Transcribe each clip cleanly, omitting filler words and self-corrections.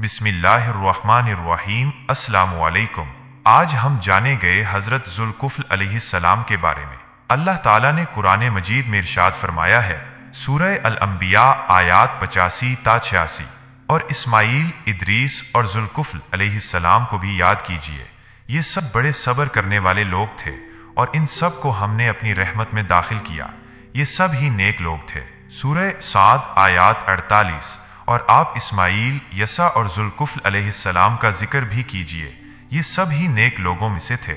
बिस्मिल्लाहिर्रहमानिर्रहीम। अस्सलामु अलैकुम। आज हम जाने गए हजरत ज़ुल्कुफ़्ल अलैहिस्सलाम के बारे में। अल्लाह ताला ने कुरान मजीद में इरशाद फरमाया है, सूरह अल-अंबिया आयात 85 ता 86, और इस्माईल, इदरीस और ज़ुल्कुफ़्ल अलैहिस्सलाम को भी याद कीजिए। ये सब बड़े सब्र करने वाले लोग थे और इन सब को हमने अपनी रहमत में दाखिल किया। ये सब ही नेक लोग थे। सूरह साद आयात 48। और आप इस्माईल, यसा और ज़ुल्कुफ़्ल अलैहिस्सलाम का जिक्र भी कीजिए, ये सब ही नेक लोगों में से थे।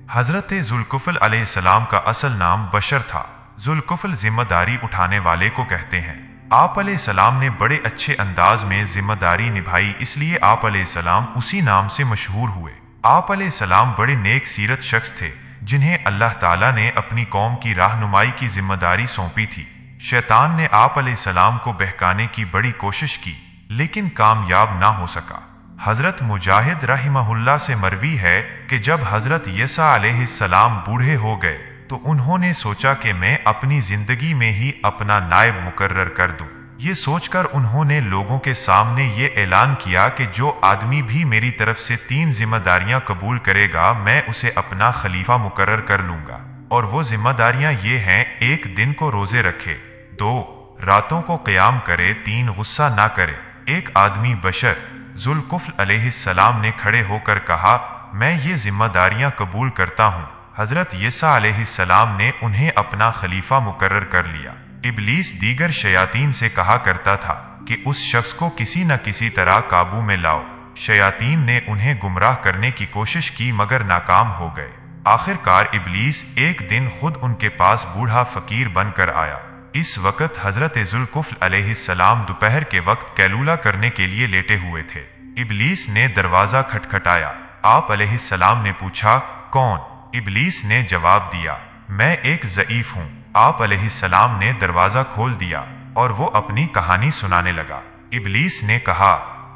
हजरत ज़ुल्कुफ़्ल अलैहिस्सलाम का असल नाम बशर था। ज़ुल्कुफ़्ल जिम्मेदारी उठाने वाले को कहते हैं। आप अलैहिस्सलाम ने बड़े अच्छे अंदाज में जिम्मेदारी निभाई, इसलिए आप अलैहिस्सलाम उसी नाम से मशहूर हुए। आप अलैहिस्सलाम बड़े नेक सीरत शख्स थे जिन्हें अल्लाह ताला ने अपनी कौम की राहनुमाई की जिम्मेदारी सौंपी थी। शैतान ने आप अलैहिस्सलाम को बहकाने की बड़ी कोशिश की लेकिन कामयाब ना हो सका। हजरत मुजाहिद रहिमहुल्लाह से मरवी है कि जब हजरत यसा अलैहिस्सलाम बूढ़े हो गए तो उन्होंने सोचा कि मैं अपनी जिंदगी में ही अपना नायब मुकर्रर कर दूं। ये सोचकर उन्होंने लोगों के सामने ये ऐलान किया कि जो आदमी भी मेरी तरफ से 3 जिम्मेदारियां कबूल करेगा मैं उसे अपना खलीफा मुकर्रर कर लूंगा। और वो जिम्मेदारियां ये हैं, 1 दिन को रोजे रखे, 2 रातों को क़याम करे, 3 गुस्सा ना करे। एक आदमी बशर ज़ुल्कुफ़्ल अलैहिस्सलाम ने खड़े होकर कहा, मैं ये जिम्मेदारियां कबूल करता हूँ। हजरत यसा अलैहिस्सलाम ने उन्हें अपना खलीफा मुकर्रर कर लिया। इब्लीस दीगर शयातीन से कहा करता था कि उस शख्स को किसी न किसी तरह काबू में लाओ। शयातीन ने उन्हें गुमराह करने की कोशिश की मगर नाकाम हो गए। आखिरकार इब्लीस एक दिन खुद उनके पास बूढ़ा फकीर बनकर आया। इस वक्त हजरत ज़ुल्कुफ़्ल अलैहिस्सलाम दोपहर के वक्त कैलूला करने के लिए लेटे हुए थे। इब्लीस ने दरवाजा खटखटाया। आप अलैहिस्सलाम ने पूछा, कौन? इब्लीस ने जवाब दिया, मैं एक ज़ईफ हूँ। आप अलैहिस्सलाम ने दरवाजा खोल दिया और वो अपनी कहानी सुनाने लगा। इब्लीस ने कहा,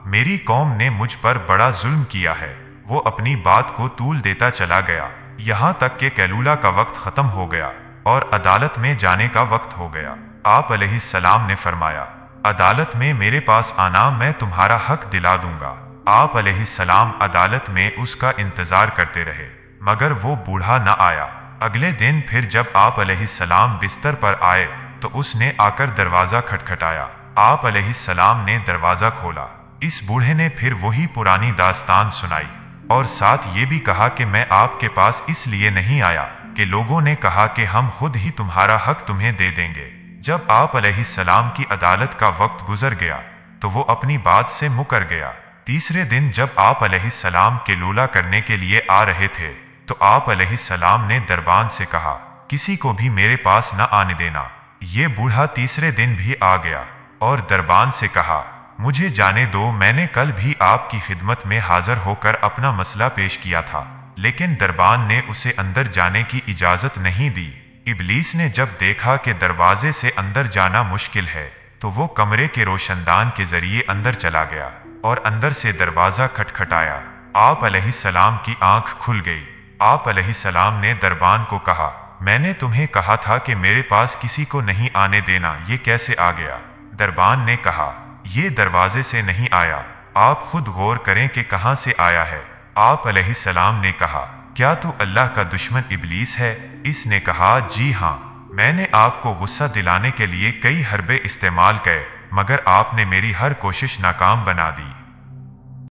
मेरी कौम ने मुझ पर बड़ा जुल्म किया है। वो अपनी बात को तूल देता चला गया, यहाँ तक कि कैलूला का वक्त खत्म हो गया और अदालत में जाने का वक्त हो गया। आप अलैहिस्सलाम ने फरमाया, अदालत में मेरे पास आना, मैं तुम्हारा हक दिला दूंगा। आप अलैहिस्सलाम अदालत में उसका इंतजार करते रहे मगर वो बूढ़ा न आया। अगले दिन फिर जब आप अलैहिस्सलाम बिस्तर पर आए तो उसने आकर दरवाजा खटखटाया। आप अलैहिस्सलाम ने दरवाजा खोला। इस बूढ़े ने फिर वही पुरानी दास्तान सुनाई और साथ ये भी कहा कि मैं आपके पास इसलिए नहीं आया कि लोगों ने कहा कि हम खुद ही तुम्हारा हक तुम्हें दे देंगे। जब आप अलैहिस्सलाम की अदालत का वक्त गुजर गया तो वो अपनी बात से मुकर गया। तीसरे दिन जब आप अलैहिस्सलाम कैलूला करने के लिए आ रहे थे तो आप अलैहिस्सलाम ने दरबान से कहा, किसी को भी मेरे पास न आने देना। ये बूढ़ा तीसरे दिन भी आ गया और दरबान से कहा, मुझे जाने दो, मैंने कल भी आपकी खिदमत में हाजिर होकर अपना मसला पेश किया था। लेकिन दरबान ने उसे अंदर जाने की इजाजत नहीं दी। इब्लीस ने जब देखा कि दरवाजे से अंदर जाना मुश्किल है तो वो कमरे के रोशनदान के जरिए अंदर चला गया और अंदर से दरवाजा खटखटाया। आप अलैहिस्सलाम की आंख खुल गई। आप अलैहिस्सलाम ने दरबान को कहा, मैंने तुम्हें कहा था कि मेरे पास किसी को नहीं आने देना, ये कैसे आ गया? दरबान ने कहा, ये दरवाजे से नहीं आया, आप खुद गौर करें कि कहाँ से आया है। आप अलैहिस्सलाम ने कहा, क्या तू अल्लाह का दुश्मन इब्लीस है? इसने कहा, जी हाँ, मैंने आपको गुस्सा दिलाने के लिए कई हरबे इस्तेमाल किए मगर आपने मेरी हर कोशिश नाकाम बना दी।